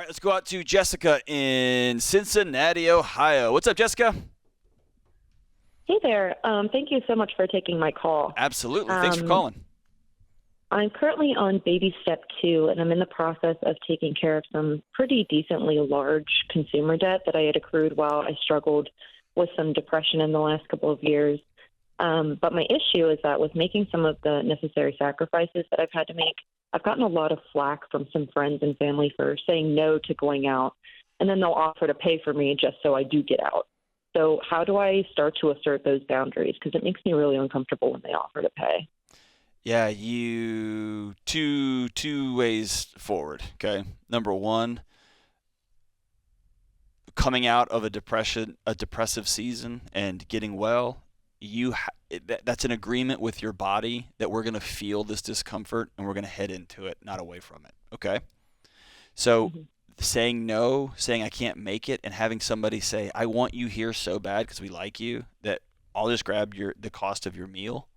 let's go out to Jessica in Cincinnati, Ohio. What's up, Jessica? Hey there. Thank you so much for taking my call. Absolutely. Thanks for calling. I'm currently on baby step 2, and I'm in the process of taking care of some pretty decently large consumer debt that I had accrued while I struggled with some depression in the last couple of years. But my issue is that with making some of the necessary sacrifices that I've had to make, I've gotten a lot of flack from some friends and family for saying no to going out, and then they'll offer to pay for me just so I do get out. So how do I start to assert those boundaries? Because it makes me really uncomfortable when they offer to pay. Yeah, two ways forward. Okay, number one, coming out of a depressive season and getting well, that's an agreement with your body that we're going to feel this discomfort and we're going to head into it, not away from it. Okay, so saying no, saying I can't make it, and having somebody say I want you here so bad because we like you that I'll just grab the cost of your meal,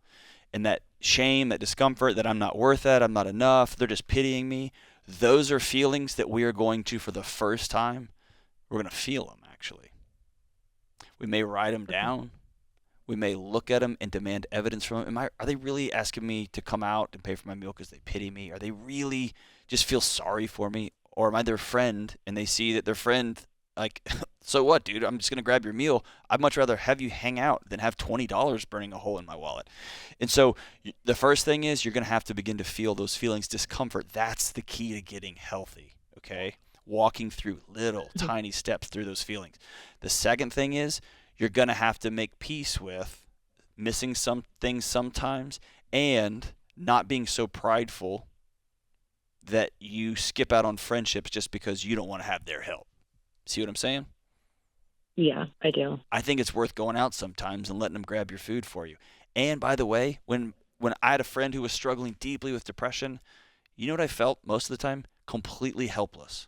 and that shame, that discomfort, that I'm not worth it, I'm not enough, they're just pitying me. Those are feelings that we are going to, for the first time, we're going to feel them actually. We may write them down. We may look at them and demand evidence from them. Are they really asking me to come out and pay for my meal because they pity me? Are they really just feel sorry for me? Or am I their friend and they see that their friend, like, so what, dude? I'm just going to grab your meal. I'd much rather have you hang out than have $20 burning a hole in my wallet. And so the first thing is you're going to have to begin to feel those feelings, discomfort. That's the key to getting healthy, okay? Walking through little tiny steps through those feelings. The second thing is you're going to have to make peace with missing some things sometimes and not being so prideful that you skip out on friendships just because you don't want to have their help. See what I'm saying? Yeah, I do. I think it's worth going out sometimes and letting them grab your food for you. And by the way, when I had a friend who was struggling deeply with depression, you know what I felt most of the time? Completely helpless.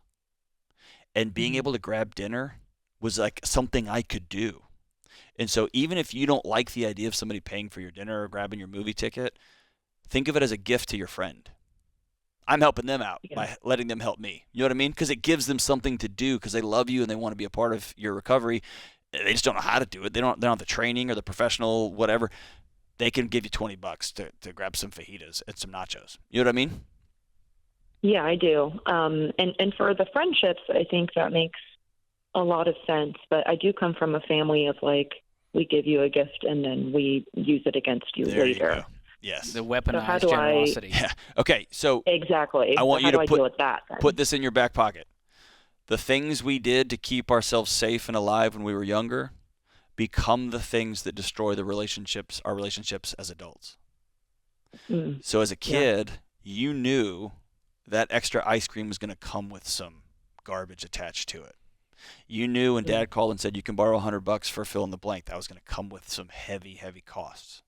And being able to grab dinner was like something I could do. And so even if you don't like the idea of somebody paying for your dinner or grabbing your movie ticket, think of it as a gift to your friend. I'm helping them out by letting them help me. You know what I mean? Because it gives them something to do because they love you and they want to be a part of your recovery. They just don't know how to do it. They don't have the training or the professional whatever. They can give you $20 to grab some fajitas and some nachos. You know what I mean? Yeah, I do. And for the friendships, I think that makes a lot of sense. But I do come from a family of like, we give you a gift and then we use it against you there later. You go. Yes. The weaponized So generosity. Yeah. Okay. So exactly. I want so you to deal with that, then? put this in your back pocket. The things we did to keep ourselves safe and alive when we were younger become the things that destroy our relationships as adults. So as a kid, you knew that extra ice cream was going to come with some garbage attached to it. You knew when Dad called and said you can borrow $100 for fill in the blank, that was going to come with some heavy, heavy costs.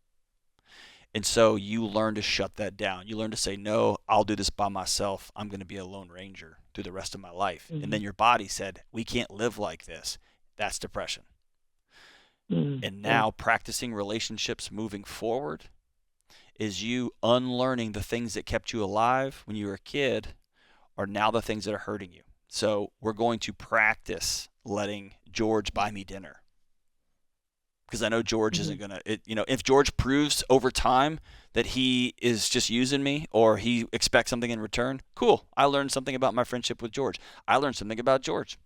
And so you learn to shut that down. You learn to say, no, I'll do this by myself. I'm going to be a lone ranger through the rest of my life. And then your body said, we can't live like this. That's depression. And now practicing relationships moving forward is you unlearning the things that kept you alive when you were a kid are now the things that are hurting you. So we're going to practice letting George buy me dinner. Because I know George isn't going to, if George proves over time that he is just using me or he expects something in return, cool. I learned something about my friendship with George. I learned something about George.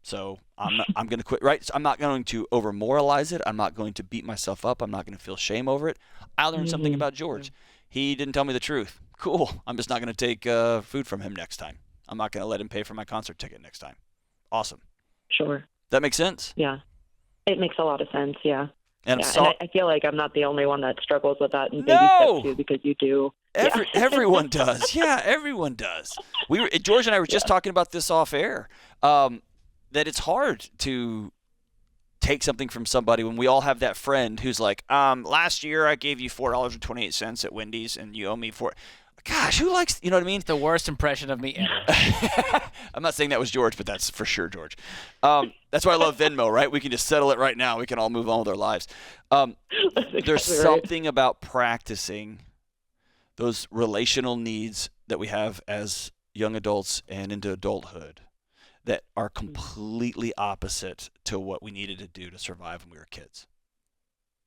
So I'm going to quit, right? So I'm not going to over moralize it. I'm not going to beat myself up. I'm not going to feel shame over it. I learned something about George. He didn't tell me the truth. Cool. I'm just not going to take food from him next time. I'm not going to let him pay for my concert ticket next time. Awesome. Sure. That makes sense? Yeah. It makes a lot of sense, yeah. And, and I feel like I'm not the only one that struggles with that in baby No! step too, because you do. Everyone does. Yeah, everyone does. George and I were just talking about this off air, that it's hard to take something from somebody when we all have that friend who's like, last year I gave you $4.28 at Wendy's and you owe me $4. Gosh, who likes, you know what I mean? The worst impression of me ever. I'm not saying that was George, but that's for sure George. That's why I love Venmo, right? We can just settle it right now. We can all move on with our lives. There's something about practicing those relational needs that we have as young adults and into adulthood that are completely opposite to what we needed to do to survive when we were kids.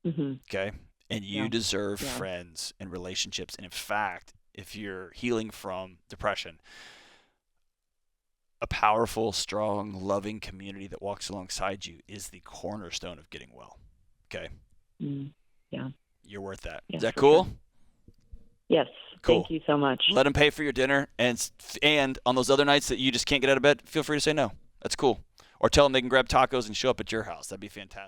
Mm-hmm. Okay? And you Yeah. deserve Yeah. friends and relationships. And in fact, if you're healing from depression, a powerful, strong, loving community that walks alongside you is the cornerstone of getting well. Okay? Yeah. You're worth that. Yeah, Is that for cool? sure. Yes. Cool. Thank you so much. Let them pay for your dinner, and on those other nights that you just can't get out of bed, feel free to say no. That's cool. Or tell them they can grab tacos and show up at your house. That'd be fantastic.